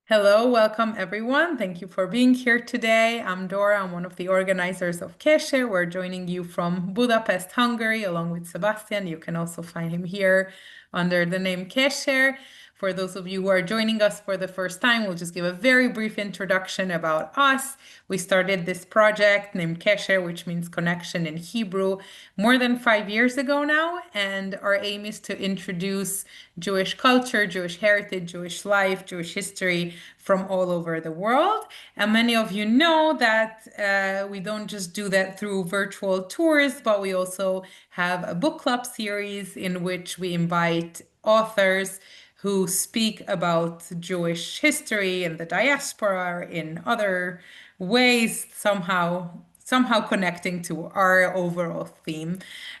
Hello, welcome everyone. Thank you for being here today. I'm Dora. I'm one of the organizers of Qesher. We're joining you from Budapest, Hungary, along with Sebastian. You can also find him here under the name Qesher. For those of you who are joining us for the first time, we'll just give a very brief introduction about us. We started this project named Qesher, which means connection in Hebrew, more than 5 years ago now. And our aim is to introduce Jewish culture, Jewish heritage, Jewish life, Jewish history from all over the world. And many of you know that we don't just do that through virtual tours, but we also have a book club series in which we invite authors who speak about Jewish history and the diaspora in other ways, somehow connecting to our overall theme.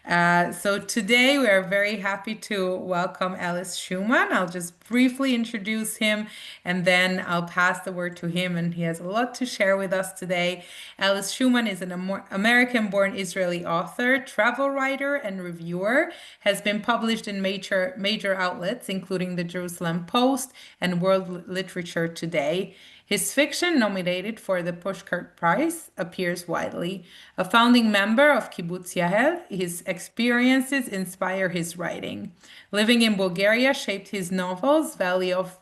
So today we are very happy to welcome Ellis Shuman. I'll just briefly introduce him and then I'll pass the word to him, and he has a lot to share with us today. Ellis Shuman is an American-born Israeli author, travel writer, and reviewer, has been published in major outlets, including the Jerusalem Post and World Literature Today. His fiction, nominated for the Pushcart Prize, appears widely. A founding member of Kibbutz Yael, his experiences inspire his writing. Living in Bulgaria shaped his novels, Valley of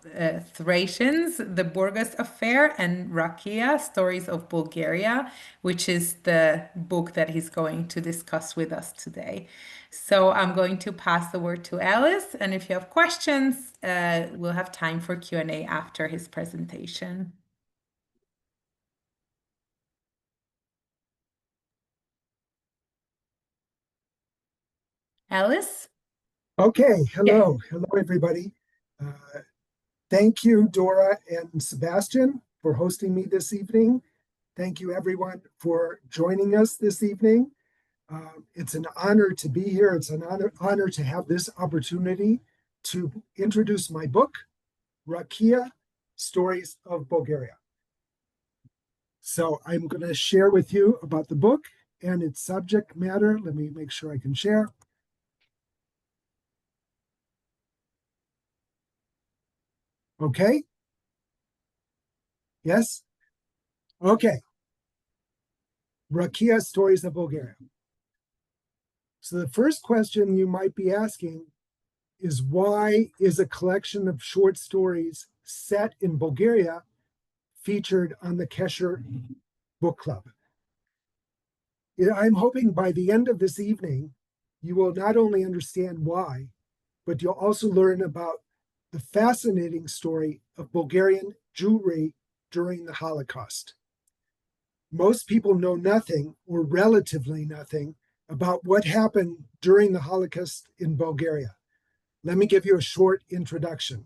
Thracians, The Burgas Affair, and Rakiya, Stories of Bulgaria, which is the book that he's going to discuss with us today. So I'm going to pass the word to Alice, and if you have questions, we'll have time for Q&A after his presentation. Alice? Okay, Yeah. hello everybody. Uh, Thank you, Dora and Sebastian, for hosting me this evening. Thank you, everyone, for joining us this evening. It's an honor to be here. It's an honor to have this opportunity to introduce my book, Rakiya, Stories of Bulgaria. So I'm going to share with you about the book and its subject matter. Let me make sure I can share. Okay, yes? Okay. Rakiya, Stories of Bulgaria. So the first question you might be asking is, why is a collection of short stories set in Bulgaria featured on the Qesher book club? I'm hoping by the end of this evening, you will not only understand why, but you'll also learn about the fascinating story of Bulgarian Jewry during the Holocaust. Most people know nothing, or relatively nothing, about what happened during the Holocaust in Bulgaria. Let me give you a short introduction.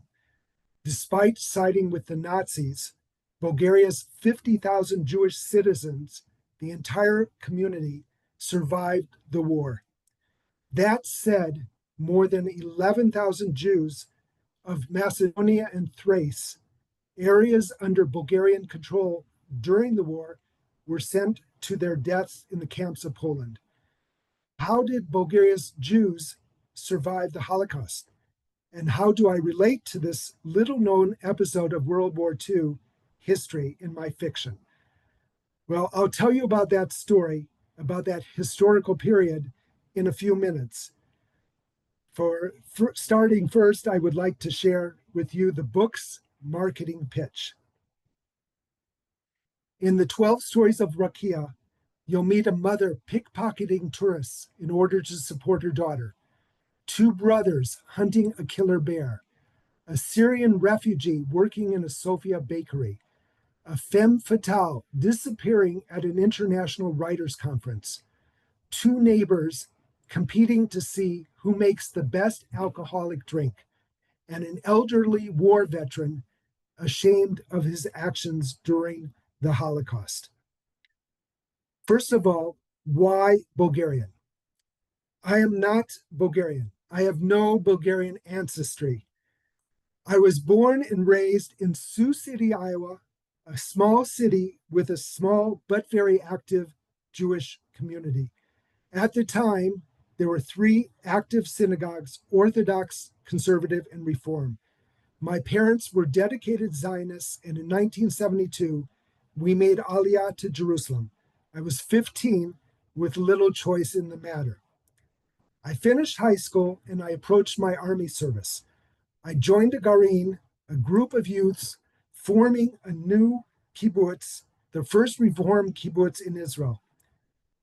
Despite siding with the Nazis, Bulgaria's 50,000 Jewish citizens, the entire community, survived the war. That said, more than 11,000 Jews of Macedonia and Thrace, areas under Bulgarian control during the war, were sent to their deaths in the camps of Poland. How did Bulgaria's Jews survive the Holocaust? And how do I relate to this little-known episode of World War II history in my fiction? Well, I'll tell you about that story, about that historical period, in a few minutes. For starting first, I would like to share with you the book's marketing pitch. In the 12 stories of Rakiya, you'll meet a mother pickpocketing tourists in order to support her daughter, two brothers hunting a killer bear, a Syrian refugee working in a Sofia bakery, a femme fatale disappearing at an international writers' conference, two neighbors competing to see who makes the best alcoholic drink, and an elderly war veteran ashamed of his actions during the Holocaust. First of all, why Bulgarian? I am not Bulgarian. I have no Bulgarian ancestry. I was born and raised in Sioux City, Iowa, a small city with a small but very active Jewish community. At the time, there were three active synagogues: Orthodox, Conservative, and Reform. My parents were dedicated Zionists, and in 1972, we made Aliyah to Jerusalem. I was 15 with little choice in the matter. I finished high school and I approached my army service. I joined a Garin, a group of youths forming a new kibbutz, the first reformed kibbutz in Israel.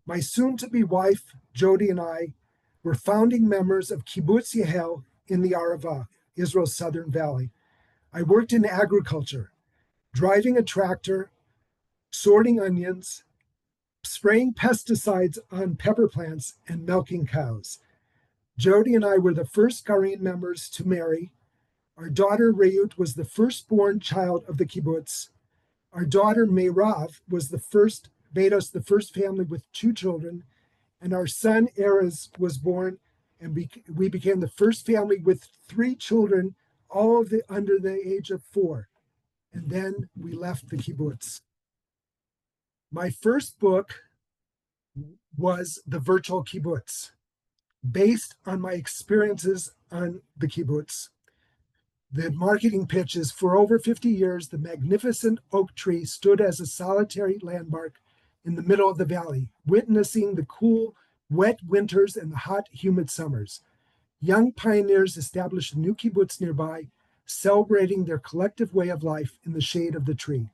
My soon-to-be wife, Jody, and I were founding members of Kibbutz Yehel in the Arava, Israel's southern valley. I worked in agriculture, driving a tractor, sorting onions, spraying pesticides on pepper plants, and milking cows. Jody and I were the first Garin members to marry. Our daughter Reut was the firstborn child of the kibbutz. Our daughter Meirav made us the first family with 2 children, and our son Erez was born, and we became the first family with 3 children, all of under the age of 4. And then we left the kibbutz. My first book was The Virtual Kibbutz, based on my experiences on the kibbutz. The marketing pitch is, for over 50 years, the magnificent oak tree stood as a solitary landmark in the middle of the valley, witnessing the cool, wet winters and the hot, humid summers. Young pioneers established a new kibbutz nearby, celebrating their collective way of life in the shade of the tree.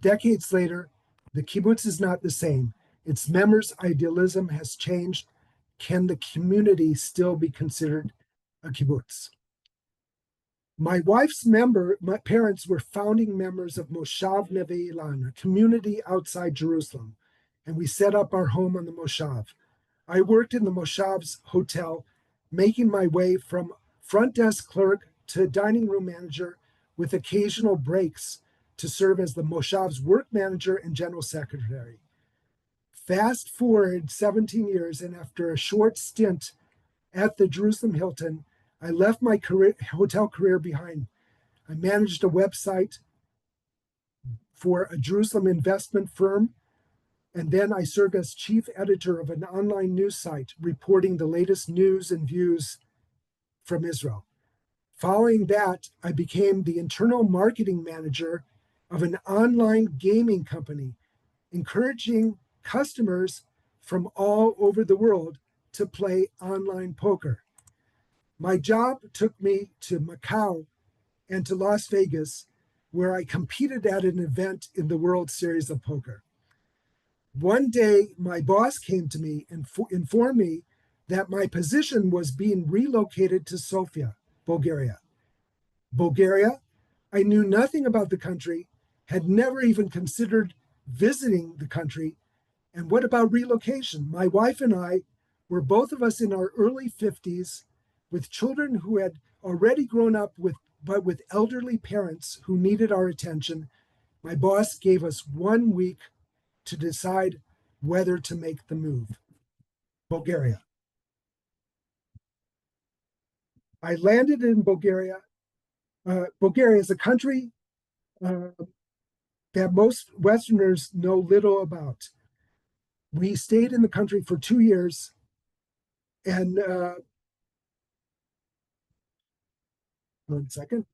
Decades later, the kibbutz is not the same. Its members' idealism has changed. Can the community still be considered a kibbutz? My parents were founding members of Moshav Neve Ilan, a community outside Jerusalem, and we set up our home on the Moshav. I worked in the Moshav's hotel, making my way from front desk clerk to dining room manager with occasional breaks to serve as the Moshav's work manager and general secretary. Fast forward 17 years, and after a short stint at the Jerusalem Hilton, I left my hotel career behind. I managed a website for a Jerusalem investment firm, and then I served as chief editor of an online news site reporting the latest news and views from Israel. Following that, I became the internal marketing manager of an online gaming company, encouraging customers from all over the world to play online poker. My job took me to Macau and to Las Vegas, where I competed at an event in the World Series of Poker. One day, my boss came to me and informed me that my position was being relocated to Sofia, Bulgaria. Bulgaria? I knew nothing about the country, had never even considered visiting the country. And what about relocation? My wife and I were both of us in our early 50s, with children who had already grown up but with elderly parents who needed our attention. My boss gave us 1 week to decide whether to make the move. Bulgaria. I landed in Bulgaria. Bulgaria is a country that most Westerners know little about. We stayed in the country for 2 years, and 1 second.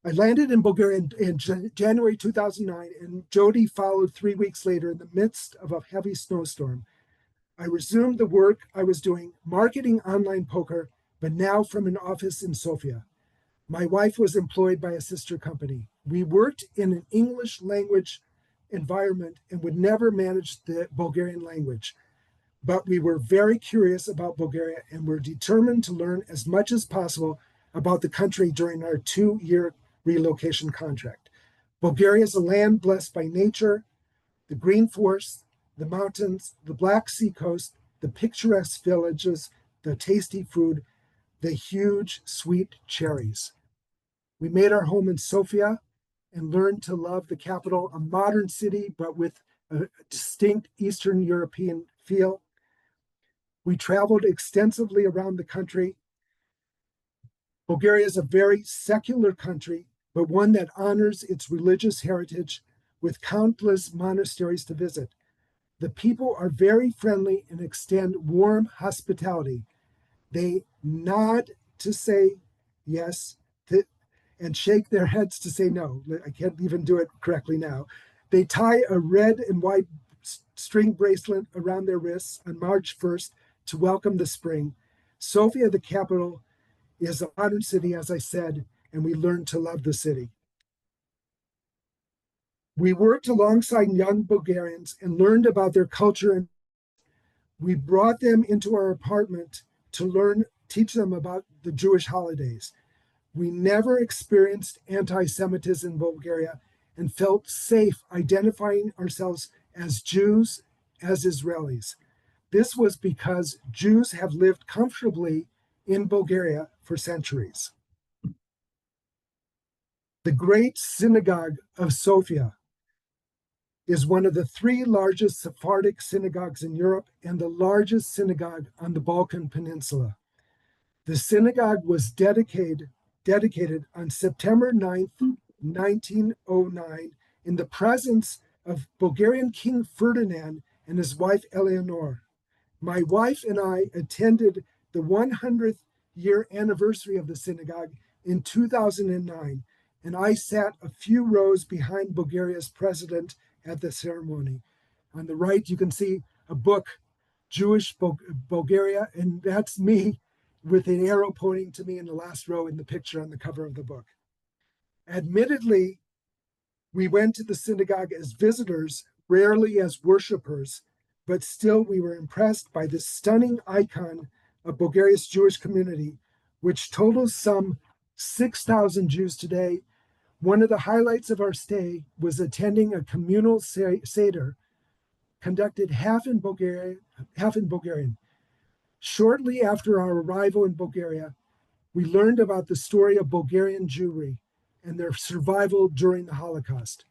I landed in Bulgaria in January 2009, and Jody followed 3 weeks later in the midst of a heavy snowstorm. I resumed the work I was doing, marketing online poker, but now from an office in Sofia. My wife was employed by a sister company. We worked in an English language environment and would never manage the Bulgarian language. But we were very curious about Bulgaria and were determined to learn as much as possible about the country during our 2-year relocation contract. Bulgaria is a land blessed by nature, the green forests, the mountains, the Black Sea coast, the picturesque villages, the tasty food, the huge sweet cherries. We made our home in Sofia and learned to love the capital, a modern city, but with a distinct Eastern European feel. We traveled extensively around the country. Bulgaria is a very secular country, but one that honors its religious heritage with countless monasteries to visit. The people are very friendly and extend warm hospitality. They nod to say yes, and shake their heads to say no. I can't even do it correctly now. They tie a red and white string bracelet around their wrists on March 1st to welcome the spring. Sofia, the capital, is a modern city, as I said, and we learned to love the city. We worked alongside young Bulgarians and learned about their culture, and we brought them into our apartment to teach them about the Jewish holidays. We never experienced anti-Semitism in Bulgaria and felt safe identifying ourselves as Jews, as Israelis. This was because Jews have lived comfortably in Bulgaria for centuries. The Great Synagogue of Sofia is one of the three largest Sephardic synagogues in Europe and the largest synagogue on the Balkan Peninsula. The synagogue was dedicated on September 9th, 1909, in the presence of Bulgarian King Ferdinand and his wife Eleanor. My wife and I attended the 100th year anniversary of the synagogue in 2009, and I sat a few rows behind Bulgaria's president at the ceremony. On the right, you can see a book, Jewish Bulgaria, and that's me with an arrow pointing to me in the last row in the picture on the cover of the book. Admittedly, we went to the synagogue as visitors, rarely as worshipers, but still we were impressed by this stunning icon of Bulgaria's Jewish community, which totals some 6,000 Jews today. One of the highlights of our stay was attending a communal Seder conducted half in Bulgarian. Shortly after our arrival in Bulgaria, we learned about the story of Bulgarian Jewry and their survival during the Holocaust.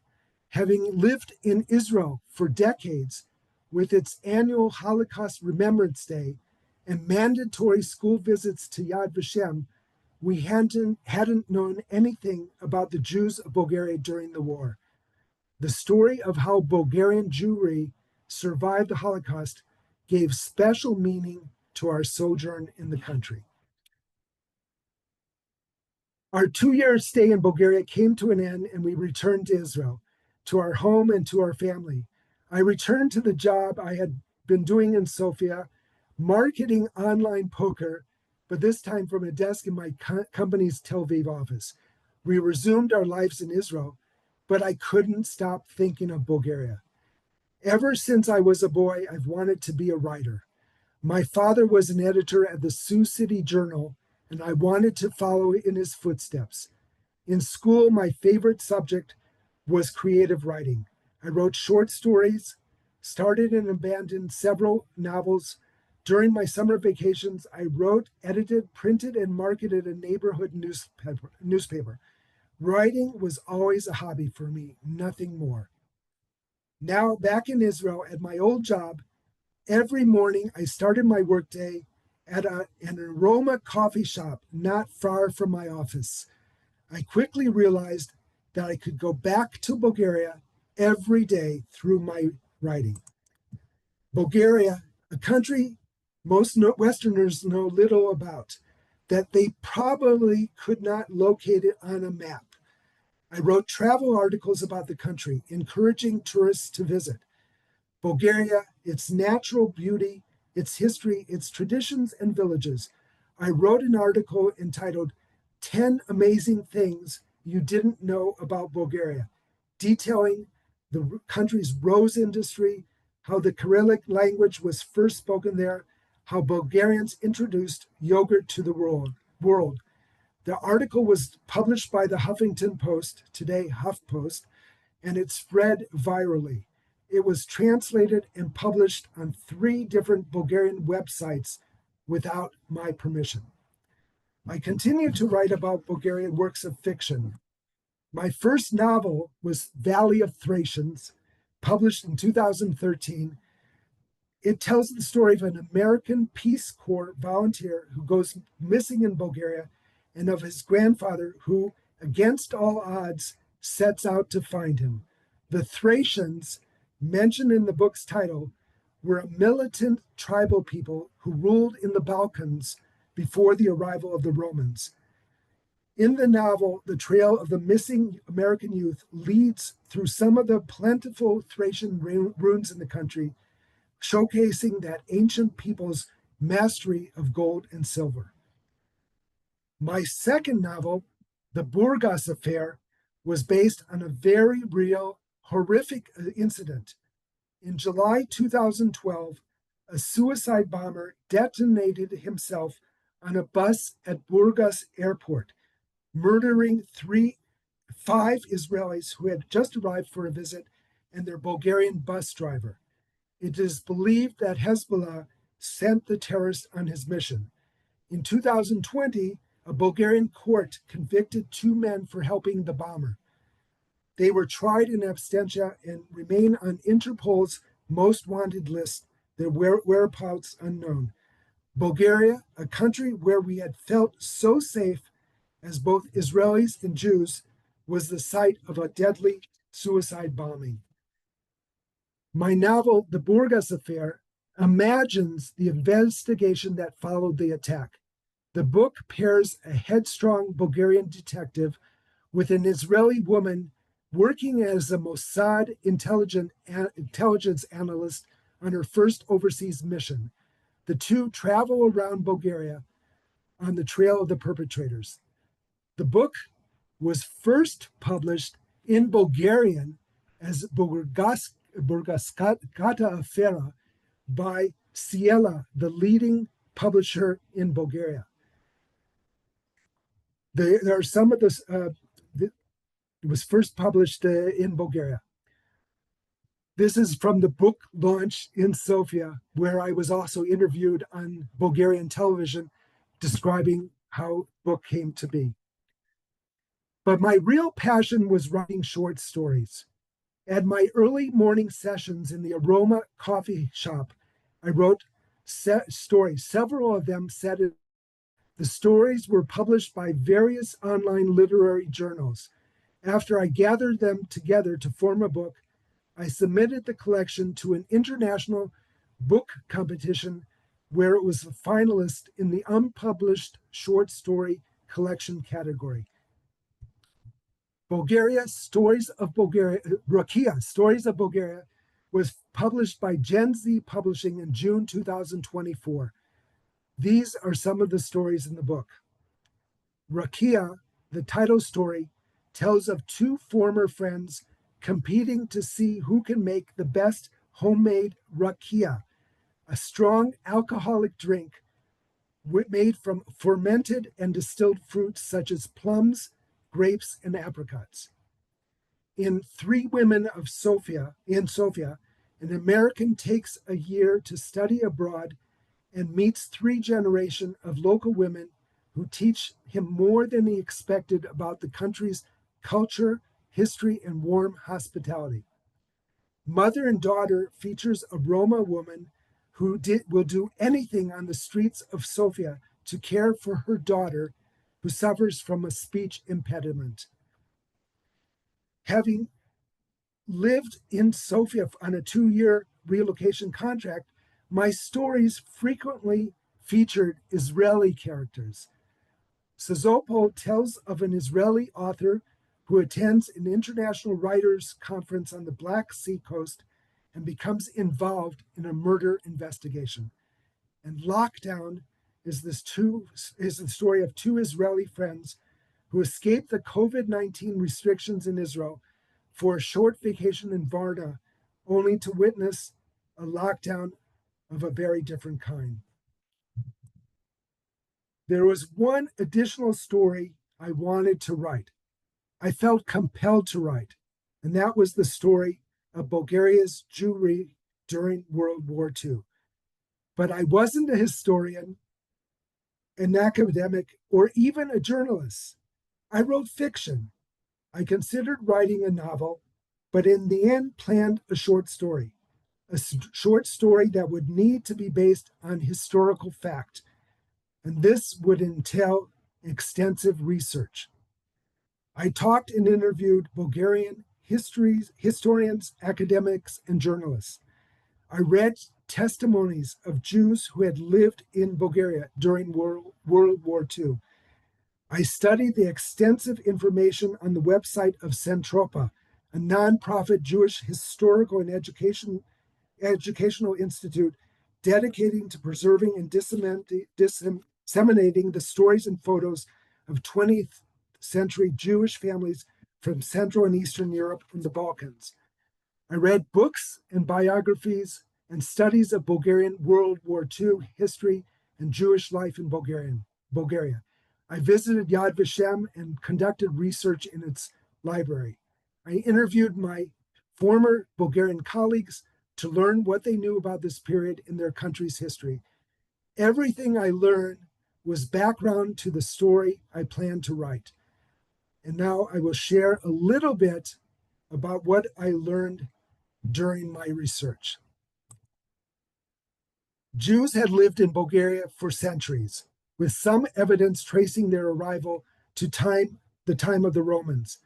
Having lived in Israel for decades, with its annual Holocaust Remembrance Day and mandatory school visits to Yad Vashem, we hadn't known anything about the Jews of Bulgaria during the war. The story of how Bulgarian Jewry survived the Holocaust gave special meaning to our sojourn in the country. Our 2-year stay in Bulgaria came to an end and we returned to Israel, to our home and to our family. I returned to the job I had been doing in Sofia, marketing online poker, but this time from a desk in my company's Tel Aviv office. We resumed our lives in Israel, but I couldn't stop thinking of Bulgaria. Ever since I was a boy, I've wanted to be a writer. My father was an editor at the Sioux City Journal, and I wanted to follow in his footsteps. In school, my favorite subject was creative writing. I wrote short stories, started and abandoned several novels. During my summer vacations, I wrote, edited, printed, and marketed a neighborhood newspaper. Writing was always a hobby for me, nothing more. Now, back in Israel at my old job, every morning I started my workday at an aroma coffee shop not far from my office. I quickly realized that I could go back to Bulgaria every day through my writing. Bulgaria, a country most Westerners know little about, that they probably could not locate it on a map. I wrote travel articles about the country, encouraging tourists to visit. Bulgaria, its natural beauty, its history, its traditions and villages. I wrote an article entitled 10 Amazing Things You Didn't Know About Bulgaria, detailing the country's rose industry, how the Cyrillic language was first spoken there, how Bulgarians introduced yogurt to the world. The article was published by the Huffington Post, today HuffPost, and it spread virally. It was translated and published on 3 different Bulgarian websites without my permission. I continued to write about Bulgarian works of fiction. My first novel was Valley of Thracians, published in 2013. It tells the story of an American Peace Corps volunteer who goes missing in Bulgaria and of his grandfather who, against all odds, sets out to find him. The Thracians, mentioned in the book's title, were a militant tribal people who ruled in the Balkans before the arrival of the Romans. In the novel, the trail of the missing American youth leads through some of the plentiful Thracian ruins in the country, showcasing that ancient people's mastery of gold and silver. My second novel, The Burgas Affair, was based on a very real, horrific incident. In July 2012, a suicide bomber detonated himself on a bus at Burgas Airport, murdering five Israelis who had just arrived for a visit and their Bulgarian bus driver. It is believed that Hezbollah sent the terrorist on his mission. In 2020, a Bulgarian court convicted two men for helping the bomber. They were tried in absentia and remain on Interpol's most wanted list, their whereabouts unknown. Bulgaria, a country where we had felt so safe as both Israelis and Jews, was the site of a deadly suicide bombing. My novel, The Burgas Affair, imagines the investigation that followed the attack. The book pairs a headstrong Bulgarian detective with an Israeli woman working as a Mossad intelligence analyst on her first overseas mission. The two travel around Bulgaria on the trail of the perpetrators. The book was first published in Bulgarian as Burgaskata Afera by Ciela, the leading publisher in Bulgaria. There are some of this. It was first published in Bulgaria. This is from the book launch in Sofia, where I was also interviewed on Bulgarian television, describing how the book came to be. But my real passion was writing short stories. At my early morning sessions in the Aroma coffee shop, I wrote stories. Several of them set it. The stories were published by various online literary journals. After I gathered them together to form a book, I submitted the collection to an international book competition where it was a finalist in the unpublished short story collection category. Rakiya, Stories of Bulgaria, was published by Gen Z Publishing in June 2024. These are some of the stories in the book. Rakiya, the title story, tells of two former friends competing to see who can make the best homemade rakiya, a strong alcoholic drink made from fermented and distilled fruits such as plums, grapes, and apricots. In Three Women of Sofia, an American takes a year to study abroad and meets three generations of local women who teach him more than he expected about the country's culture, history, and warm hospitality. Mother and Daughter features a Roma woman who will do anything on the streets of Sofia to care for her daughter who suffers from a speech impediment. Having lived in Sofia on a 2-year relocation contract, my stories frequently featured Israeli characters. Sozopol tells of an Israeli author who attends an international writers' conference on the Black Sea coast and becomes involved in a murder investigation. And Lockdown is the story of two Israeli friends who escaped the COVID-19 restrictions in Israel for a short vacation in Varna, only to witness a lockdown of a very different kind. There was one additional story I wanted to write. I felt compelled to write, and that was the story of Bulgaria's Jewry during World War II. But I wasn't a historian, an academic, or even a journalist. I wrote fiction. I considered writing a novel, but in the end planned a short story that would need to be based on historical fact, and this would entail extensive research. I talked and interviewed Bulgarian historians, academics, and journalists. I read testimonies of Jews who had lived in Bulgaria during World War II. I studied the extensive information on the website of Centropa, a nonprofit Jewish historical and educational institute dedicating to preserving and disseminating the stories and photos of 20th century Jewish families from Central and Eastern Europe and the Balkans. I read books and biographies and studies of Bulgarian World War II history and Jewish life in Bulgaria. I visited Yad Vashem and conducted research in its library. I interviewed my former Bulgarian colleagues to learn what they knew about this period in their country's history. Everything I learned was background to the story I plan to write. And now I will share a little bit about what I learned during my research. Jews had lived in Bulgaria for centuries, with some evidence tracing their arrival to the time of the Romans.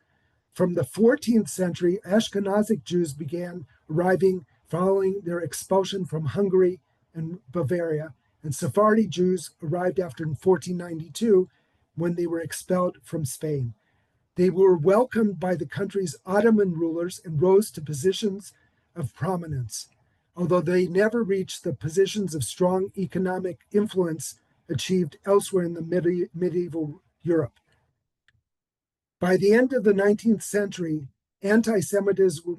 From the 14th century, Ashkenazic Jews began arriving following their expulsion from Hungary and Bavaria, and Sephardi Jews arrived after 1492 when they were expelled from Spain. They were welcomed by the country's Ottoman rulers and rose to positions of prominence, although they never reached the positions of strong economic influence achieved elsewhere in the medieval Europe. By the end of the 19th century, anti-Semitism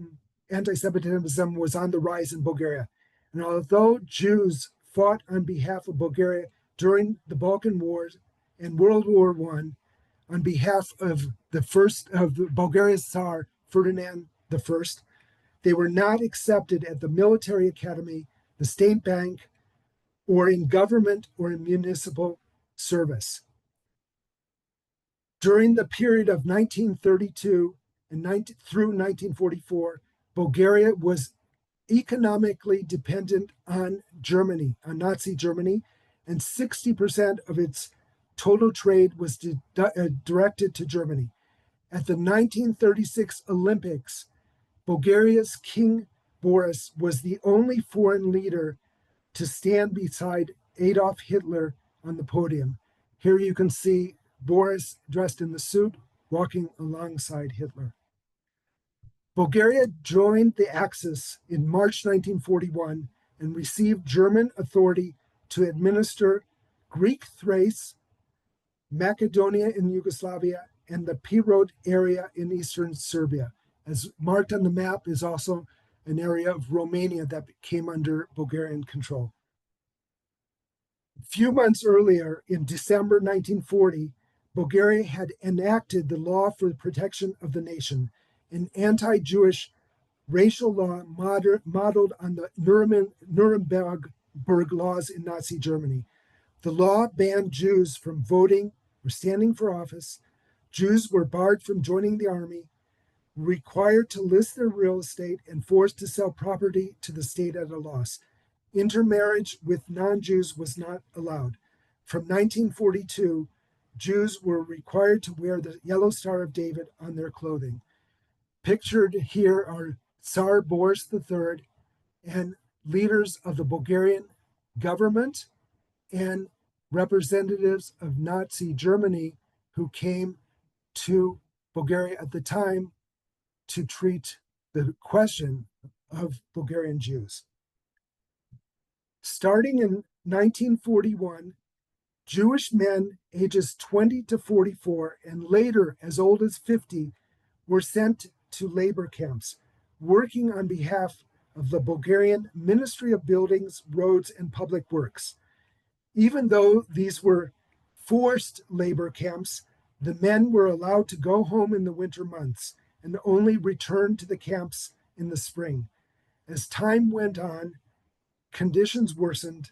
was on the rise in Bulgaria. And although Jews fought on behalf of Bulgaria during the Balkan Wars and World War I, on behalf of Bulgaria's Tsar, Ferdinand I, they were not accepted at the military academy, the state bank, or in government or in municipal service. During the period of 1932 through 1944, Bulgaria was economically dependent on Germany, on Nazi Germany, and 60% of its total trade was directed to Germany. At the 1936 Olympics, Bulgaria's King Boris was the only foreign leader to stand beside Adolf Hitler on the podium. Here you can see Boris dressed in the suit walking alongside Hitler. Bulgaria joined the Axis in March 1941 and received German authority to administer Greek Thrace, Macedonia in Yugoslavia, and the Pirot area in eastern Serbia. As marked on the map is also an area of Romania that came under Bulgarian control. A few months earlier, in December 1940, Bulgaria had enacted the Law for the Protection of the Nation, an anti-Jewish racial law modeled on the Nuremberg laws in Nazi Germany. The law banned Jews from voting or standing for office. Jews were barred from joining the army, required to list their real estate, and forced to sell property to the state at a loss. Intermarriage with non-Jews was not allowed. From 1942, Jews were required to wear the Yellow Star of David on their clothing. Pictured here are Tsar Boris III and leaders of the Bulgarian government and representatives of Nazi Germany who came to Bulgaria at the time to treat the question of Bulgarian Jews. Starting in 1941, Jewish men ages 20 to 44 and later as old as 50 were sent to labor camps, working on behalf of the Bulgarian Ministry of Buildings, Roads, and Public Works. Even though these were forced labor camps, the men were allowed to go home in the winter months and only return to the camps in the spring. As time went on, conditions worsened,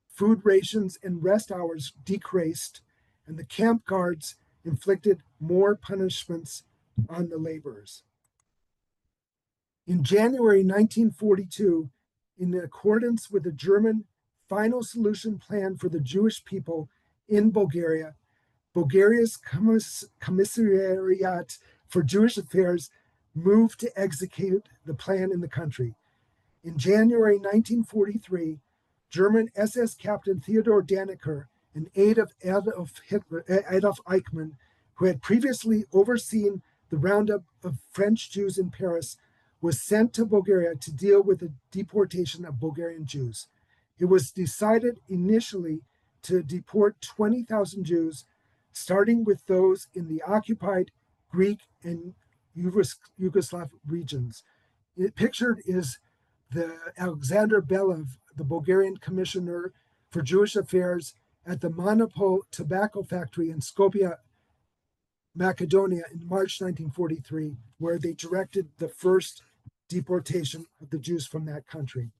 food rations and rest hours decreased, and the camp guards inflicted more punishments on the laborers. In January 1942, in accordance with the German Final Solution Plan for the Jewish people in Bulgaria, Bulgaria's Commissariat for Jewish Affairs moved to execute the plan in the country. In January 1943, German SS Captain Theodor Daniker an aide of Adolf Eichmann, who had previously overseen the roundup of French Jews in Paris, was sent to Bulgaria to deal with the deportation of Bulgarian Jews. It was decided initially to deport 20,000 Jews, starting with those in the occupied Greek and Yugoslav regions. Pictured is the Alexander Belov, the Bulgarian commissioner for Jewish affairs at the Monopol tobacco factory in Skopje, Macedonia in March 1943, where they directed the first deportation of the Jews from that country.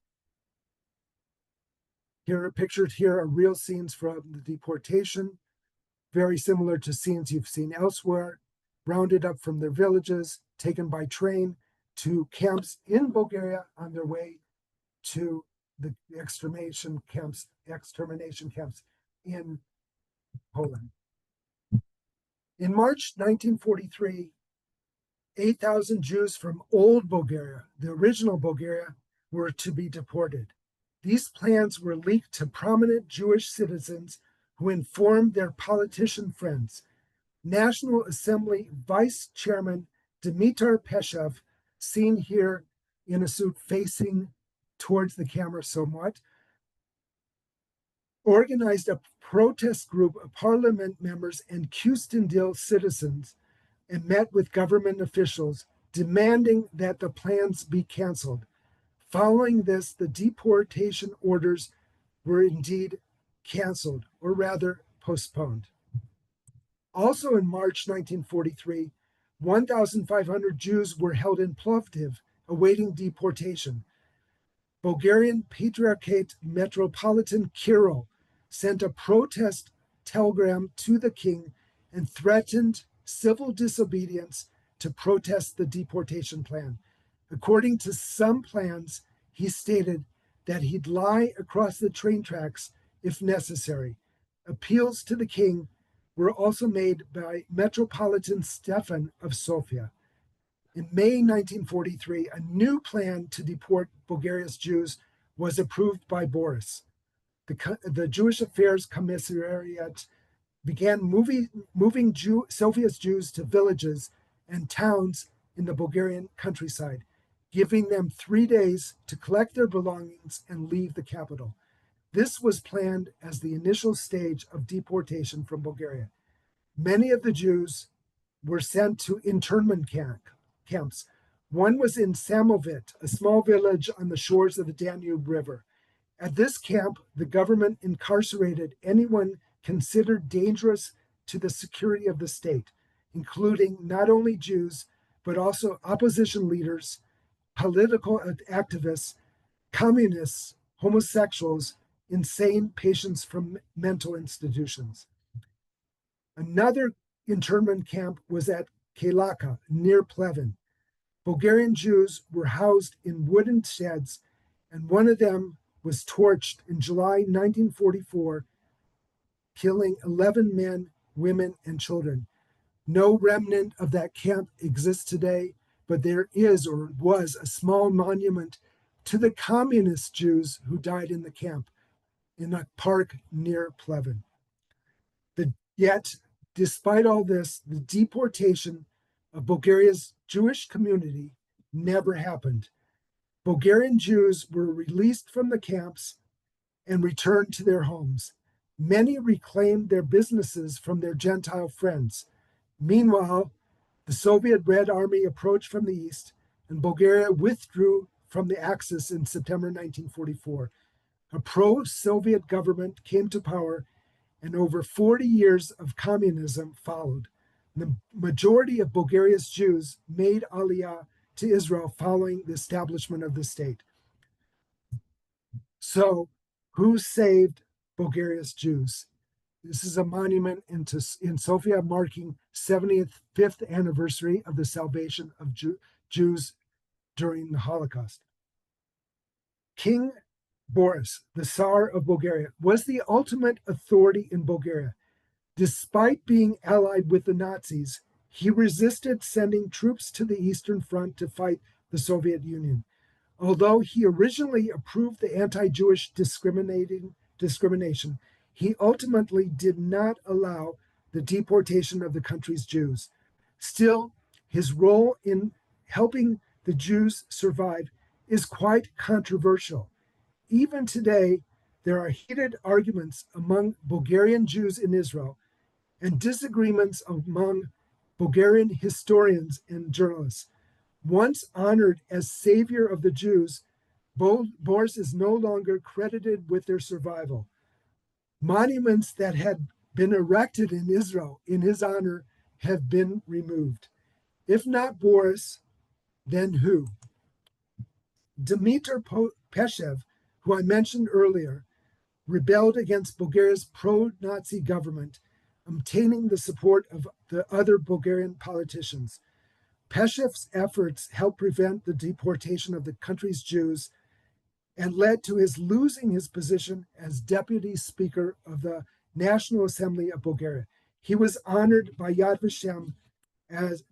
Pictured here are real scenes from the deportation, very similar to scenes you've seen elsewhere, rounded up from their villages, taken by train to camps in Bulgaria on their way to the extermination camps in Poland. In March 1943, 8,000 Jews from old Bulgaria, the original Bulgaria, were to be deported. These plans were leaked to prominent Jewish citizens who informed their politician friends. National Assembly Vice Chairman Dimitar Peshev, seen here in a suit facing towards the camera somewhat, organized a protest group of parliament members and Kyustendil citizens and met with government officials demanding that the plans be canceled. Following this, the deportation orders were indeed canceled, or rather postponed. Also in March 1943, 1,500 Jews were held in Plovdiv, awaiting deportation. Bulgarian Patriarchate Metropolitan Kirill sent a protest telegram to the king and threatened civil disobedience to protest the deportation plan. According to some plans, he stated that he'd lie across the train tracks if necessary. Appeals to the king were also made by Metropolitan Stefan of Sofia. In May 1943, a new plan to deport Bulgaria's Jews was approved by Boris. The Jewish Affairs Commissariat began moving Soviet's Jews to villages and towns in the Bulgarian countryside, giving them 3 days to collect their belongings and leave the capital. This was planned as the initial stage of deportation from Bulgaria. Many of the Jews were sent to internment camps. One was in Samovit, a small village on the shores of the Danube River. At this camp, the government incarcerated anyone considered dangerous to the security of the state, including not only Jews, but also opposition leaders, political activists, communists, homosexuals, insane patients from mental institutions. Another internment camp was at Kelaka, near Pleven. Bulgarian Jews were housed in wooden sheds, and one of them was torched in July 1944, killing 11 men, women, and children. No remnant of that camp exists today, but there is or was a small monument to the communist Jews who died in the camp in a park near Pleven. Yet, despite all this, the deportation of Bulgaria's Jewish community never happened. Bulgarian Jews were released from the camps and returned to their homes. Many reclaimed their businesses from their Gentile friends. Meanwhile, the Soviet Red Army approached from the east, and Bulgaria withdrew from the Axis in September 1944. A pro-Soviet government came to power, and over 40 years of communism followed. The majority of Bulgaria's Jews made Aliyah to Israel following the establishment of the state. So, who saved Bulgaria's Jews? This is a monument in Sofia marking 75th anniversary of the salvation of Jews during the Holocaust. King Boris, the Tsar of Bulgaria, was the ultimate authority in Bulgaria. Despite being allied with the Nazis, he resisted sending troops to the Eastern Front to fight the Soviet Union. Although he originally approved the anti-Jewish discrimination, he ultimately did not allow the deportation of the country's Jews. Still, his role in helping the Jews survive is quite controversial. Even today, there are heated arguments among Bulgarian Jews in Israel and disagreements among Bulgarian historians and journalists. Once honored as savior of the Jews, Boris is no longer credited with their survival. Monuments that had been erected in Israel in his honor have been removed. If not Boris, then who? Dmitry Peshev, who I mentioned earlier, rebelled against Bulgaria's pro-Nazi government, obtaining the support of the other Bulgarian politicians. Peshev's efforts helped prevent the deportation of the country's Jews and led to his losing his position as deputy speaker of the National Assembly of Bulgaria. He was honored by Yad Vashem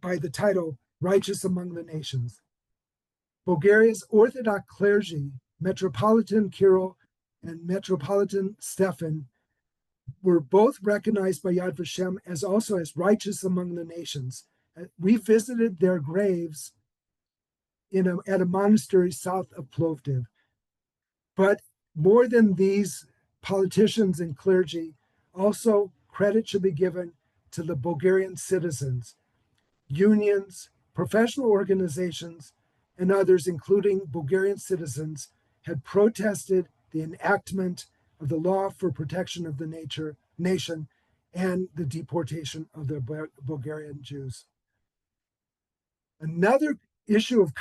by the title Righteous Among the Nations. Bulgaria's Orthodox clergy, Metropolitan Kirill and Metropolitan Stefan, were both recognized by Yad Vashem as also as righteous among the nations. We visited their graves at a monastery south of Plovdiv. But more than these politicians and clergy, also credit should be given to the Bulgarian citizens, unions, professional organizations, and others, including Bulgarian citizens, had protested the enactment of the law for protection of the nation and the deportation of the Bulgarian Jews. Another issue of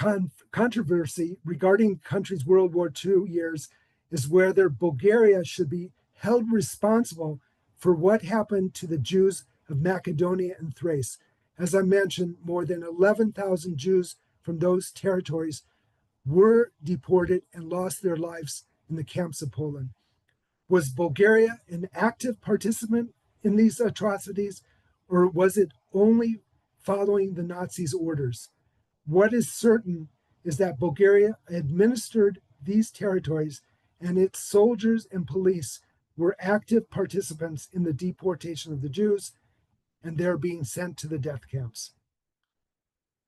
controversy regarding the country's World War II years is whether Bulgaria should be held responsible for what happened to the Jews of Macedonia and Thrace. As I mentioned, more than 11,000 Jews from those territories were deported and lost their lives in the camps of Poland. Was Bulgaria an active participant in these atrocities, or was it only following the Nazis' orders? What is certain is that Bulgaria administered these territories, and its soldiers and police were active participants in the deportation of the Jews, and they're being sent to the death camps.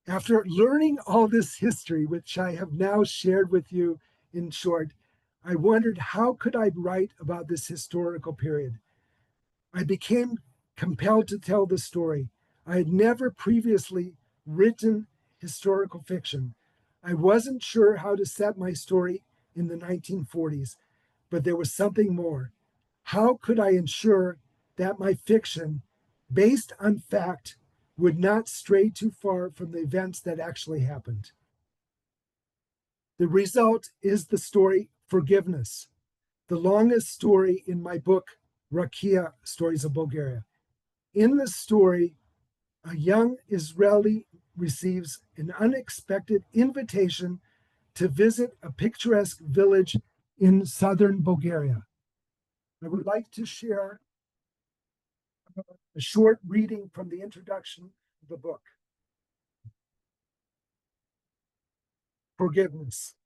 After learning all this history, which I have now shared with you in short, I wondered how could I write about this historical period. I became compelled to tell the story. I had never previously written historical fiction. I wasn't sure how to set my story in the 1940s, but there was something more. How could I ensure that my fiction, based on fact, would not stray too far from the events that actually happened? The result is the story Forgiveness, the longest story in my book, Rakiya, Stories of Bulgaria. In the story, a young Israeli receives an unexpected invitation to visit a picturesque village in southern Bulgaria. I would like to share a short reading from the introduction of the book. Forgiveness.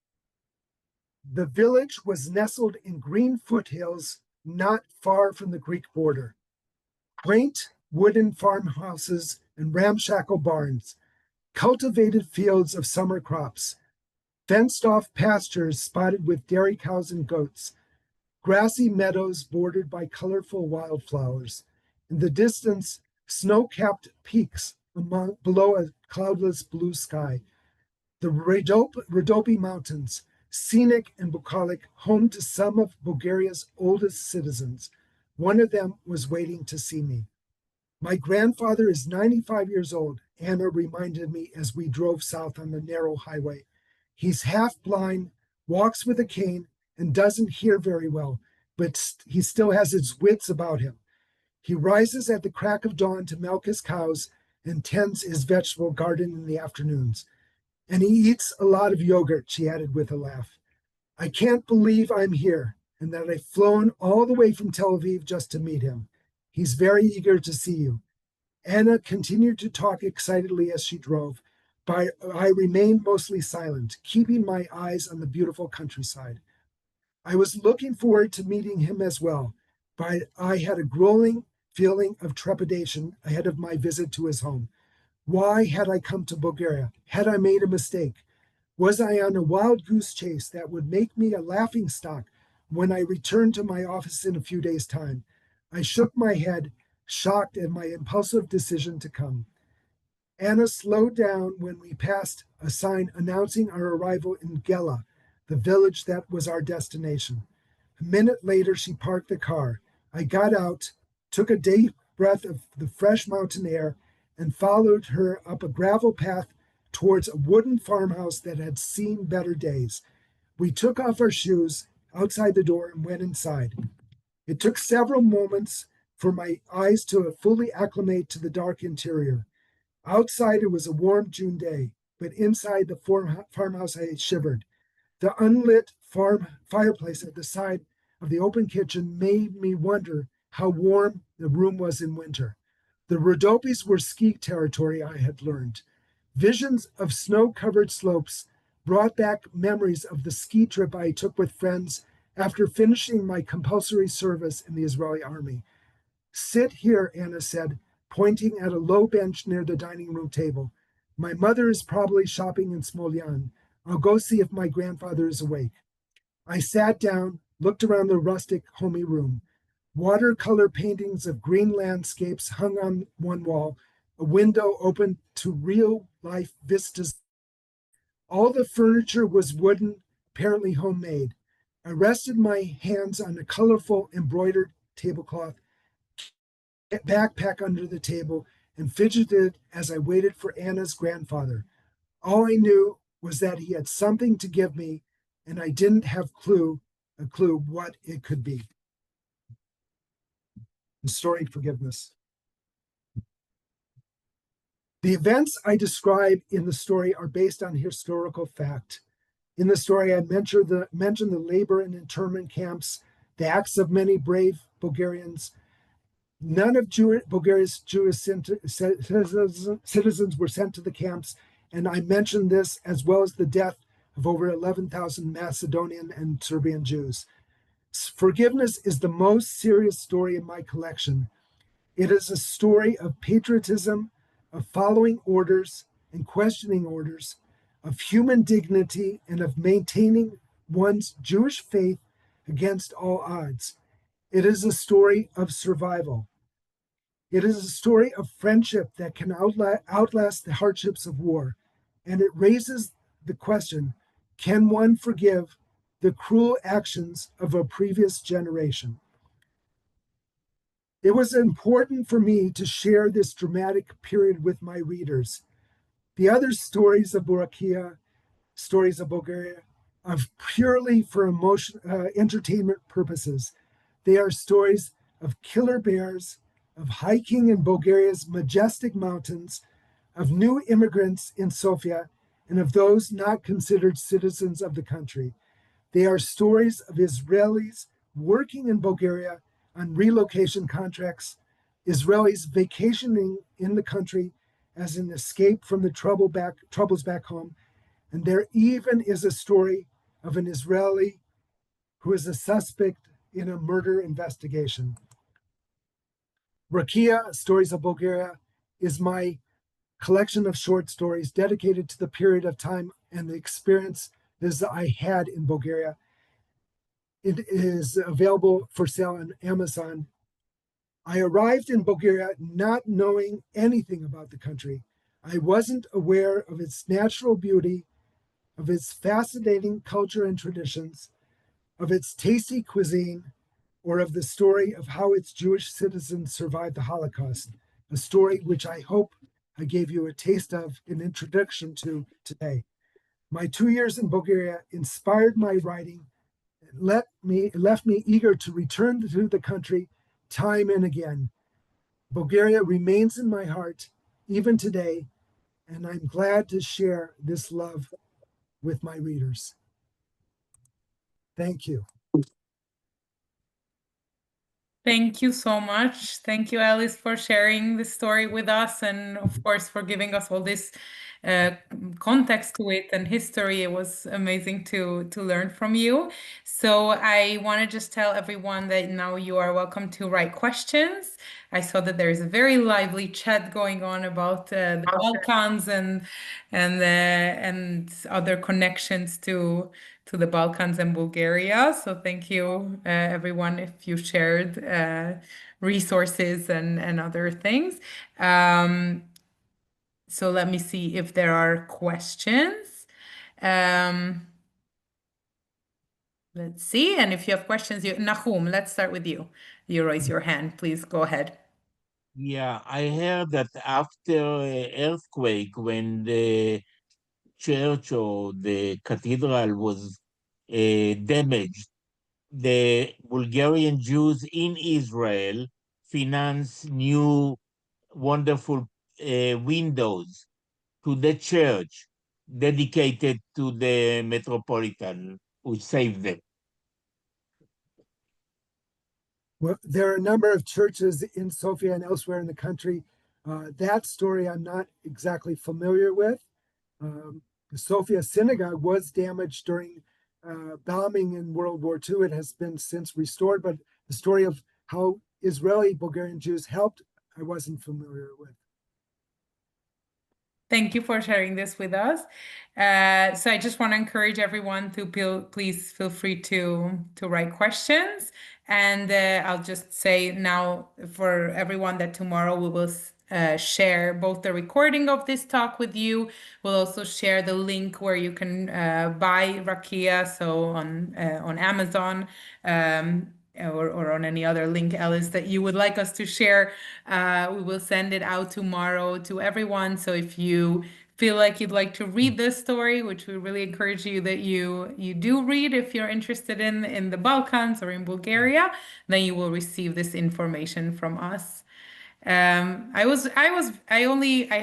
The village was nestled in green foothills not far from the Greek border. Quaint wooden farmhouses and ramshackle barns, cultivated fields of summer crops, fenced-off pastures spotted with dairy cows and goats, grassy meadows bordered by colorful wildflowers. In the distance, snow-capped peaks below a cloudless blue sky. The Rhodope Mountains, scenic and bucolic, home to some of Bulgaria's oldest citizens. One of them was waiting to see me. My grandfather is 95 years old, Anna reminded me as we drove south on the narrow highway. He's half blind, walks with a cane, and doesn't hear very well, but he still has his wits about him. He rises at the crack of dawn to milk his cows and tends his vegetable garden in the afternoons. And he eats a lot of yogurt, she added with a laugh. I can't believe I'm here and that I've flown all the way from Tel Aviv just to meet him. He's very eager to see you. Anna continued to talk excitedly as she drove, but I remained mostly silent, keeping my eyes on the beautiful countryside. I was looking forward to meeting him as well. but I had a growing feeling of trepidation ahead of my visit to his home. Why had I come to Bulgaria? Had I made a mistake? Was I on a wild goose chase that would make me a laughing stock when I returned to my office in a few days' time? I shook my head, shocked at my impulsive decision to come. Anna slowed down when we passed a sign announcing our arrival in Gela, the village that was our destination. A minute later, she parked the car. I got out, took a deep breath of the fresh mountain air, and followed her up a gravel path towards a wooden farmhouse that had seen better days. We took off our shoes outside the door and went inside. It took several moments for my eyes to fully acclimate to the dark interior. Outside, it was a warm June day, but inside the farmhouse, I shivered. The unlit farm fireplace at the side of the open kitchen made me wonder how warm the room was in winter. The Rhodopes were ski territory, I had learned. Visions of snow-covered slopes brought back memories of the ski trip I took with friends after finishing my compulsory service in the Israeli army. Sit here, Anna said, pointing at a low bench near the dining room table. My mother is probably shopping in Smolyan. I'll go see if my grandfather is awake. I sat down, looked around the rustic, homey room. Watercolor paintings of green landscapes hung on one wall, a window open to real life vistas. All the furniture was wooden, apparently homemade. I rested my hands on a colorful embroidered tablecloth, backpack under the table, and fidgeted as I waited for Anna's grandfather. All I knew was that he had something to give me, and I didn't have a clue what it could be. The story Forgiveness. The events I describe in the story are based on historical fact. In the story, I mentioned the labor and internment camps, the acts of many brave Bulgarians. None of Bulgaria's Jewish citizens were sent to the camps, and I mentioned this as well as the death of over 11,000 Macedonian and Serbian Jews. Forgiveness is the most serious story in my collection. It is a story of patriotism, of following orders and questioning orders, of human dignity, and of maintaining one's Jewish faith against all odds. It is a story of survival. It is a story of friendship that can outlast the hardships of war. And it raises the question, can one forgive the cruel actions of a previous generation? It was important for me to share this dramatic period with my readers. The other stories of Rakiya, stories of Bulgaria, are purely for entertainment purposes. They are stories of killer bears, of hiking in Bulgaria's majestic mountains, of new immigrants in Sofia, and of those not considered citizens of the country. They are stories of Israelis working in Bulgaria on relocation contracts, Israelis vacationing in the country as an escape from the troubles back home, and there even is a story of an Israeli who is a suspect in a murder investigation. Rakiya, Stories of Bulgaria, is my collection of short stories dedicated to the period of time and the experiences I had in Bulgaria. It is available for sale on Amazon. I arrived in Bulgaria not knowing anything about the country. I wasn't aware of its natural beauty, of its fascinating culture and traditions, of its tasty cuisine, or of the story of how its Jewish citizens survived the Holocaust, a story which I hope I gave you a taste of an introduction to today. My 2 years in Bulgaria inspired my writing, left me eager to return to the country time and again. Bulgaria remains in my heart even today, and I'm glad to share this love with my readers. Thank you. Thank you so much. Thank you, Ellis, for sharing the story with us and, of course, for giving us all this uh, context to it and history. It was amazing to learn from you. So I want to just tell everyone that now you are welcome to write questions. I saw that there is a very lively chat going on about the Balkans and other connections to the Balkans and Bulgaria. So thank you, everyone, if you shared resources and other things. Um, so let me see if there are questions. Um, let's see. And if you have questions, Nahum, let's start with you. You raise your hand. Please go ahead. Yeah, I heard that after earthquake, when the church or the cathedral was damaged, the Bulgarian Jews in Israel financed new wonderful windows to the church dedicated to the Metropolitan, which saved them. Well, there are a number of churches in Sofia and elsewhere in the country. That story I'm not exactly familiar with. The Sofia synagogue was damaged during bombing in World War II. It has been since restored, but the story of how Israeli Bulgarian Jews helped, I wasn't familiar with. Thank you for sharing this with us. So I just want to encourage everyone to please feel free to write questions. And I'll just say now for everyone that tomorrow we will share both the recording of this talk with you. We'll also share the link where you can buy Rakiya, so on Amazon. Or on any other link, Ellis, that you would like us to share. We will send it out tomorrow to everyone. So if you feel like you'd like to read this story, which we really encourage you that you do read if you're interested in the Balkans or in Bulgaria, then you will receive this information from us. I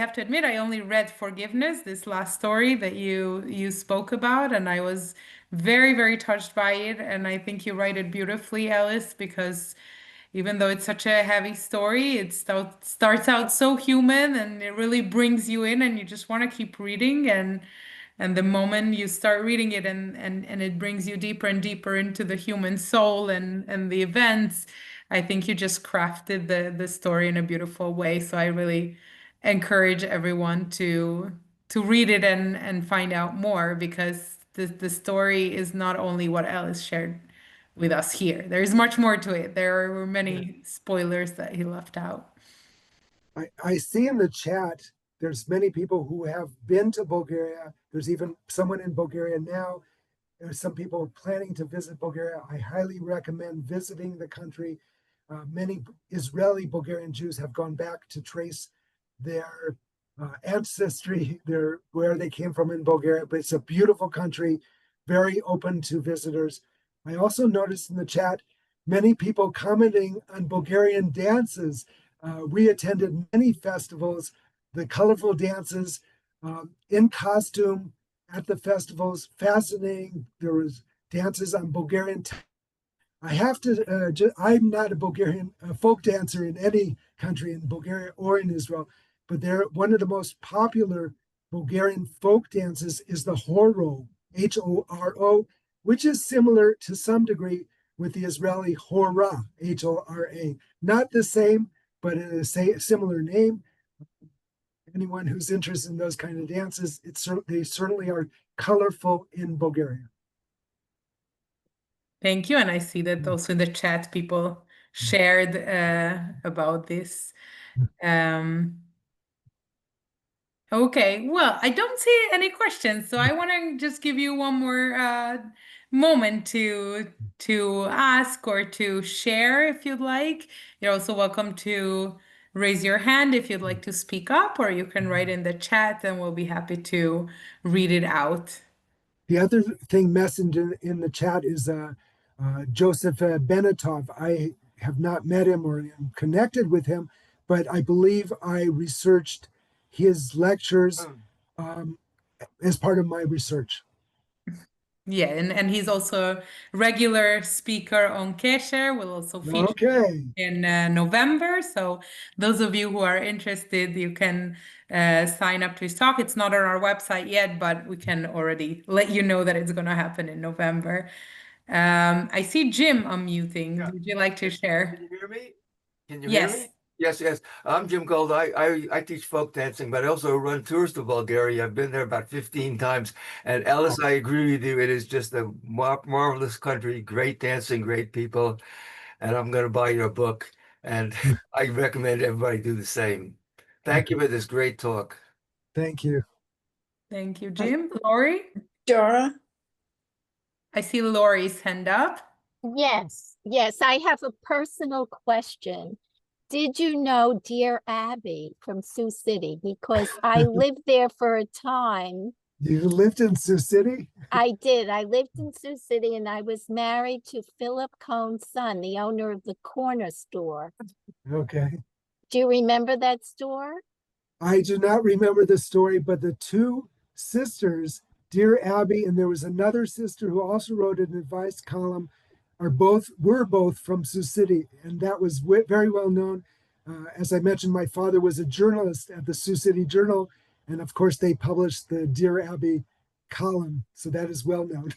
have to admit, I only read Forgiveness, this last story that you spoke about, and I was very, very touched by it. And I think you write it beautifully, Ellis, because even though it's such a heavy story, it starts out so human and it really brings you in, and you just want to keep reading. And the moment you start reading it and it brings you deeper and deeper into the human soul and the events, I think you just crafted the story in a beautiful way. So I really encourage everyone to read it and find out more, because the story is not only what Ellis shared with us here. There's much more to it. There were Yeah. many spoilers that he left out. I see in the chat, there's many people who have been to Bulgaria. There's even someone in Bulgaria now. There's some people planning to visit Bulgaria. I highly recommend visiting the country. Many Israeli Bulgarian Jews have gone back to trace their ancestry, their where they came from in Bulgaria. But it's a beautiful country, very open to visitors. I also noticed in the chat many people commenting on Bulgarian dances. We attended many festivals, the colorful dances in costume at the festivals. Fascinating. There was dances on Bulgarian. I have to. I'm not a Bulgarian folk dancer in any country in Bulgaria or in Israel, but they're one of the most popular Bulgarian folk dances is the horo, Horo, which is similar to some degree with the Israeli hora, Hora. Not the same, but a similar name. Anyone who's interested in those kind of dances, they certainly are colorful in Bulgaria. Thank you. And I see that also in the chat, people shared about this. Um, okay, well, I don't see any questions, so I want to just give you one more moment to ask or to share if you'd like. You're also welcome to raise your hand if you'd like to speak up, or you can write in the chat and we'll be happy to read it out. The other thing mentioned in the chat is Joseph Benetov. I have not met him or am connected with him, but I believe I researched his lectures um, as part of my research. Yeah, and he's also a regular speaker on Qesher. We'll also feature Okay. in November. So those of you who are interested, you can sign up to his talk. It's not on our website yet, but we can already let you know that it's going to happen in November. I see Jim unmuting. Yeah. Would you like to Can share? you hear me? Can you hear Yes. me? Yes. I'm Jim Gold. I teach folk dancing, but I also run tours to Bulgaria. I've been there about 15 times. And Ellis, I agree with you. It is just a marvelous country, great dancing, great people. And I'm going to buy your book. And I recommend everybody do the same. Thank you for this great talk. Thank you. Thank you, Jim. Lori? Dora? I see Lori's hand up. Yes, I have a personal question. Did you know Dear Abby from Sioux City? Because I lived there for a time. You lived in Sioux City? I did. I lived in Sioux City and I was married to Philip Cohn's son, the owner of the corner store. Okay. Do you remember that store? I do not remember the story, but the two sisters, Dear Abby, and there was another sister who also wrote an advice column, were both from Sioux City, and that was very well known. As I mentioned, my father was a journalist at the Sioux City Journal, and of course they published the Dear Abby column, so that is well known.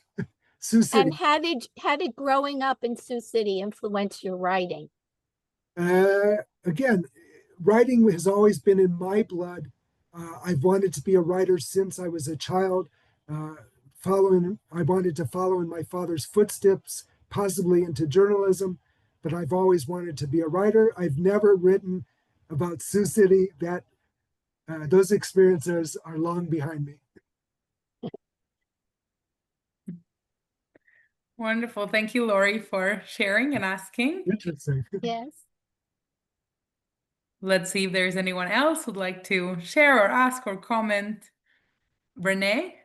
Sioux City. And how did growing up in Sioux City influence your writing? Again, writing has always been in my blood. I've wanted to be a writer since I was a child. I wanted to follow in my father's footsteps, possibly into journalism, but I've always wanted to be a writer. I've never written about Sioux City. Those experiences are long behind me. Wonderful. Thank you, Lori, for sharing and asking. Interesting. Yes. Let's see if there's anyone else who'd like to share or ask or comment. Renee?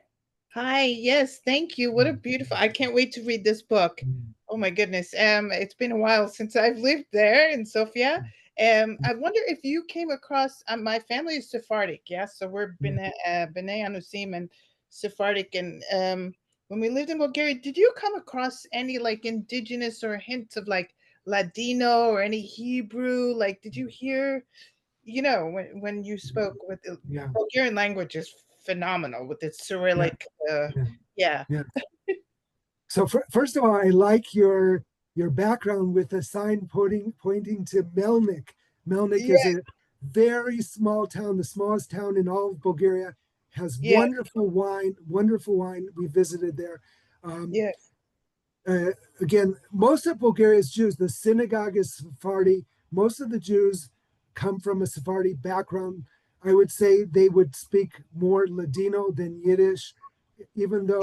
Hi, yes, thank you. What a beautiful, I can't wait to read this book. Oh my goodness. It's been a while since I've lived there in Sofia. I wonder if you came across, my family is Sephardic, yeah? So we're B'nai Anusim and Sephardic. And when we lived in Bulgaria, did you come across any like indigenous or hints of like Ladino or any Hebrew? Like, did you hear, when you spoke with the Bulgarian language is phenomenal with its Cyrillic. Yeah. So first of all, I like your background with a sign pointing to Melnik. Melnik is a very small town, the smallest town in all of Bulgaria. Has wonderful wine. We visited there. Again, most of Bulgaria is Jews. The synagogue is Sephardi. Most of the Jews come from a Sephardi background. I would say they would speak more Ladino than Yiddish, even though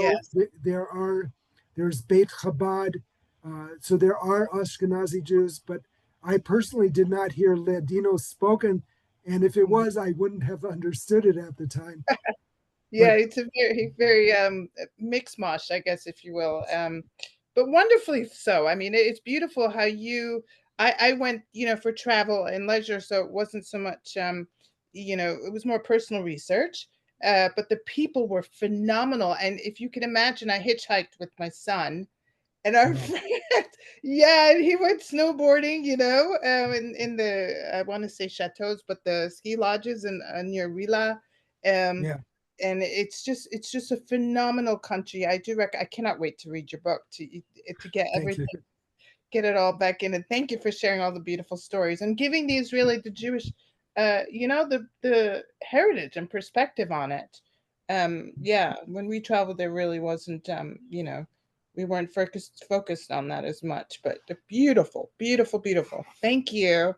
there's Beit Chabad, so there are Ashkenazi Jews, but I personally did not hear Ladino spoken, and if it was, I wouldn't have understood it at the time. It's a very, very mixed mosh, I guess, if you will. But wonderfully so. I mean, it's beautiful how I went, for travel and leisure, so it wasn't so much, it was more personal research, but the people were phenomenal. And if you can imagine, I hitchhiked with my son and our friend, and he went snowboarding, in the, I want to say chateaus, but the ski lodges near Rila. And it's just a phenomenal country. I cannot wait to read your book to get everything, get it all back in. And thank you for sharing all the beautiful stories and giving the Israeli, the Jewish, the heritage and perspective on it. When we traveled, there really wasn't, we weren't focused on that as much, but the beautiful, beautiful, beautiful. Thank you.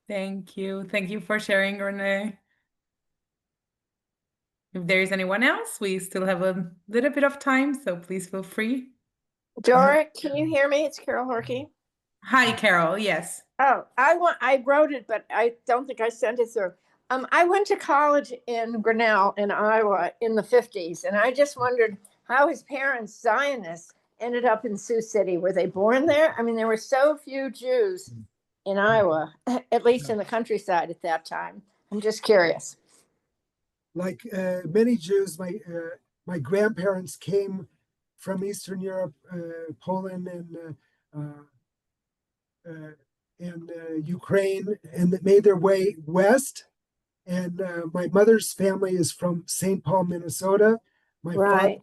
Thank you. Thank you for sharing, Renee. If there is anyone else, we still have a little bit of time, so please feel free. Dora, can you hear me? It's Carol Horkey. Hi, Carol. Yes. Oh, I wrote it, but I don't think I sent it through. I went to college in Grinnell in Iowa in the 50s, and I just wondered how his parents, Zionists, ended up in Sioux City. Were they born there? I mean, there were so few Jews in Iowa, at least in the countryside at that time. I'm just curious. Like many Jews, my grandparents came from Eastern Europe, Poland and Ukraine, and that made their way west. And my mother's family is from St. Paul, Minnesota. My Right.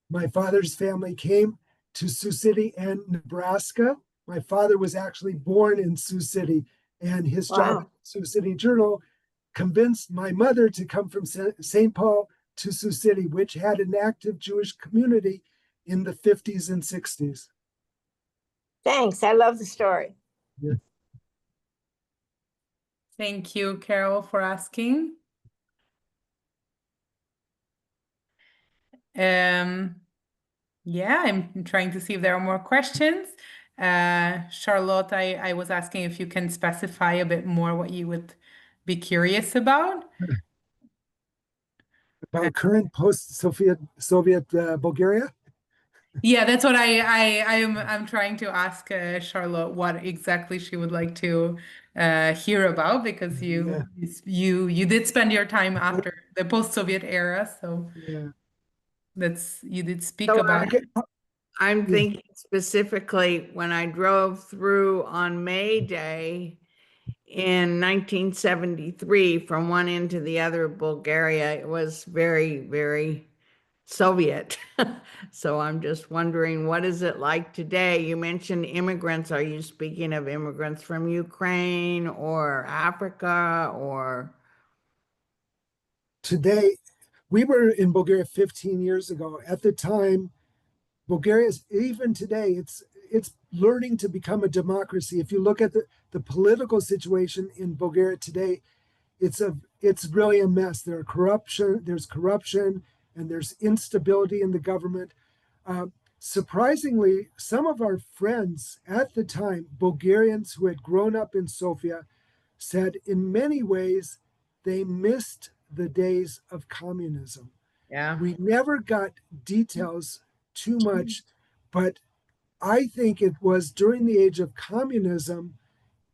my father's family came to Sioux City and Nebraska. My father was actually born in Sioux City, and his job Wow. at Sioux City Journal convinced my mother to come from St. Paul to Sioux City, which had an active Jewish community in the 50s and 60s. Thanks. I love the story. Yeah. Thank you, Carol, for asking. Yeah, I'm trying to see if there are more questions. Charlotte, I was asking if you can specify a bit more what you would be curious about. About current post-Soviet Bulgaria? Yeah, that's what I'm trying to ask Charlotte what exactly she would like to hear about, because Yeah. you did spend your time after the post-Soviet era, so Yeah. you did speak So about Okay. I'm Yeah. thinking specifically when I drove through on May Day in 1973 from one end to the other of Bulgaria, it was very, very Soviet. So I'm just wondering, what is it like today? You mentioned immigrants. Are you speaking of immigrants from Ukraine or Africa or? Today, we were in Bulgaria 15 years ago. At the time, Bulgaria is, even today, it's learning to become a democracy. If you look at the political situation in Bulgaria today, it's really a mess. There's corruption, and there's instability in the government. Surprisingly, some of our friends at the time, Bulgarians who had grown up in Sofia, said in many ways they missed the days of communism. Yeah. We never got details too much, but I think it was during the age of communism,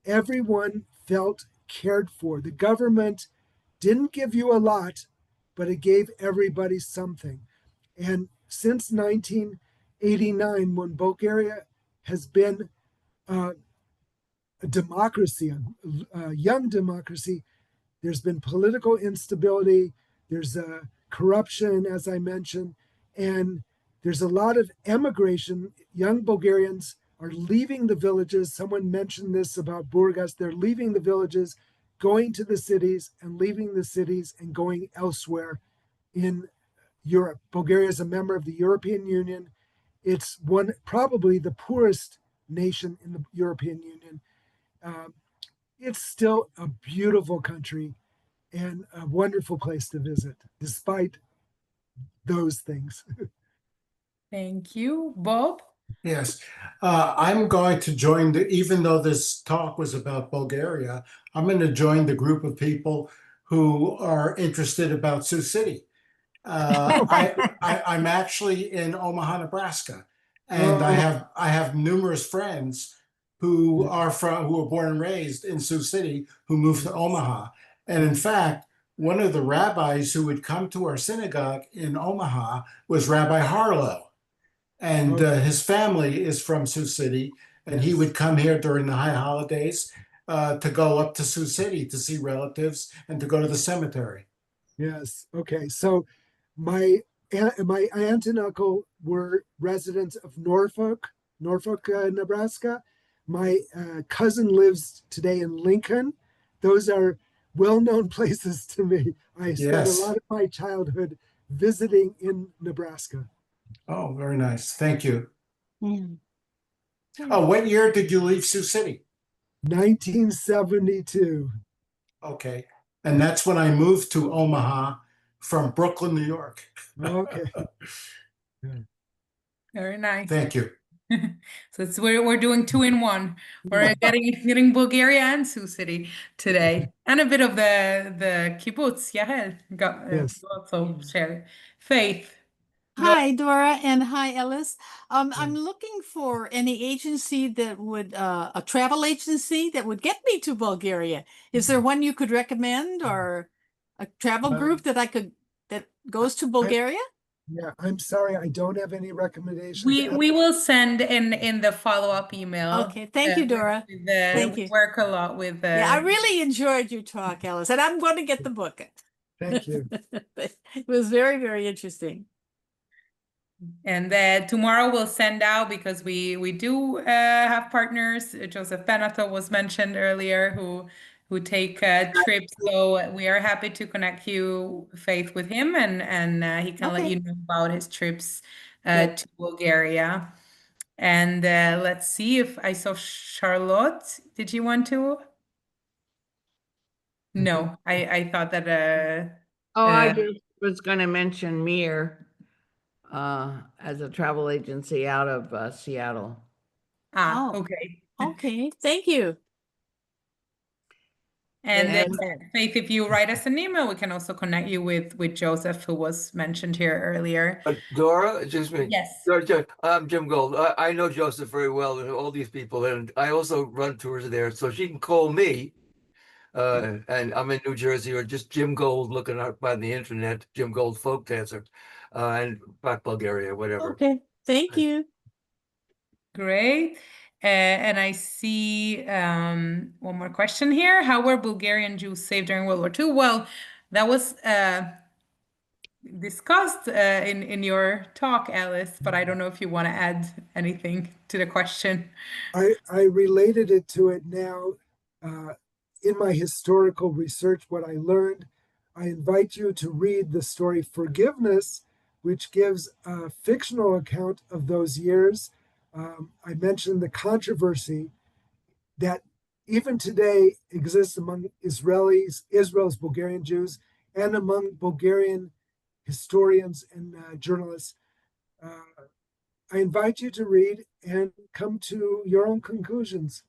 everyone felt cared for. The government didn't give you a lot, but it gave everybody something. And since 1989, when Bulgaria has been a democracy, a young democracy, there's been political instability, there's corruption, as I mentioned, and there's a lot of emigration. Young Bulgarians are leaving the villages. Someone mentioned this about Burgas. They're leaving the villages, going to the cities, and leaving the cities and going elsewhere in Europe. Bulgaria is a member of the European Union. It's probably the poorest nation in the European Union. It's still a beautiful country and a wonderful place to visit, despite those things. Thank you. Bob? Yes, I'm going to join even though this talk was about Bulgaria, I'm going to join the group of people who are interested about Sioux City. I'm actually in Omaha, Nebraska, and I have numerous friends who were born and raised in Sioux City who moved to Omaha. And in fact, one of the rabbis who would come to our synagogue in Omaha was Rabbi Harlow. And his family is from Sioux City, and he would come here during the high holidays to go up to Sioux City to see relatives and to go to the cemetery. Yes. Okay. So my aunt and uncle were residents of Norfolk, Nebraska. My cousin lives today in Lincoln. Those are well-known places to me. I spent a lot of my childhood visiting in Nebraska. Oh, very nice. Thank you. Mm. Oh, what year did you leave Sioux City? 1972. Okay. And that's when I moved to Omaha from Brooklyn, New York. Okay. Very nice. Thank you. So we're doing 2 in 1. We're getting Bulgaria and Sioux City today, and a bit of the kibbutz. Yahel Yes. also share. Faith. Hi, Dora, and hi, Ellis. I'm looking for any agency that would, a travel agency that would get me to Bulgaria. Is there one you could recommend, or a travel group that that goes to Bulgaria? Yeah, I'm sorry, I don't have any recommendations. We will send in the follow-up email. Okay, thank you, Dora. Thank we you. work a lot with Yeah, I really enjoyed your talk, Ellis, and I'm going to get the book. Thank you. It was very, very interesting. And tomorrow we'll send out, because we do have partners. Joseph Benato was mentioned earlier, who take trips. So we are happy to connect you, Faith, with him, and he can let Okay. you know about his trips Good. to Bulgaria. And let's see if I saw Charlotte. Did you want to? No, I thought that Oh, I uh, just was going to mention Mir as a travel agency out of Seattle. Oh. okay. Okay, thank you. And And Faith, if you write us an email, we can also connect you with Joseph, who was mentioned here earlier. Dora, excuse me. Yes. I'm Jim Gold. I know Joseph very well and all these people, and I also run tours there. So she can call me, and I'm in New Jersey, or just Jim Gold, looking up on the internet, Jim Gold folk dancer, and back Bulgaria, whatever. Okay, thank you. Great. And I see one more question here. How were Bulgarian Jews saved during World War II? Well, that was discussed in your talk, Alice, but I don't know if you want to add anything to the question. I related it to it now in my historical research, what I learned. I invite you to read the story Forgiveness, which gives a fictional account of those years. I mentioned the controversy that even today exists among Israel's Bulgarian Jews, and among Bulgarian historians and journalists. I invite you to read and come to your own conclusions.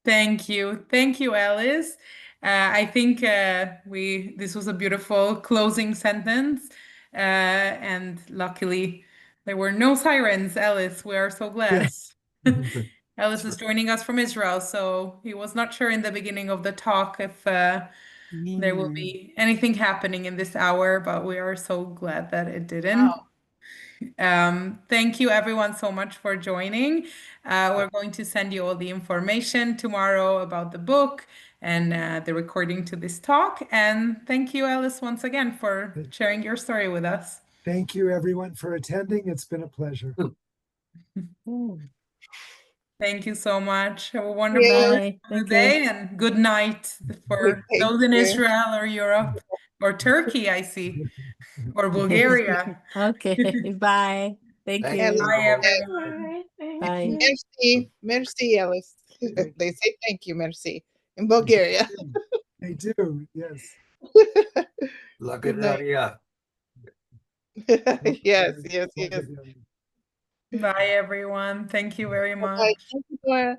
Thank you, Alice. I think this was a beautiful closing sentence, and luckily there were no sirens. Alice, we are so glad. Yes. Ellis is joining us from Israel, so he was not sure in the beginning of the talk if there will be anything happening in this hour, but we are so glad that it didn't. Thank you everyone so much for joining. We're going to send you all the information tomorrow about the book and the recording to this talk. And thank you, Ellis, once again for sharing your story with us. Thank you everyone for attending. It's been a pleasure. Thank you so much. Have a wonderful day and good night for those in Israel or Europe or Turkey, I see, or Bulgaria. Okay, bye. Thank you. Bye, everyone. Bye. Merci, merci, Ellis. They say thank you, merci, in Bulgaria. They do, yes. Rakiya. Yes, yes, yes. Bye, everyone. Thank you very much. Bye. Thank you, Dora.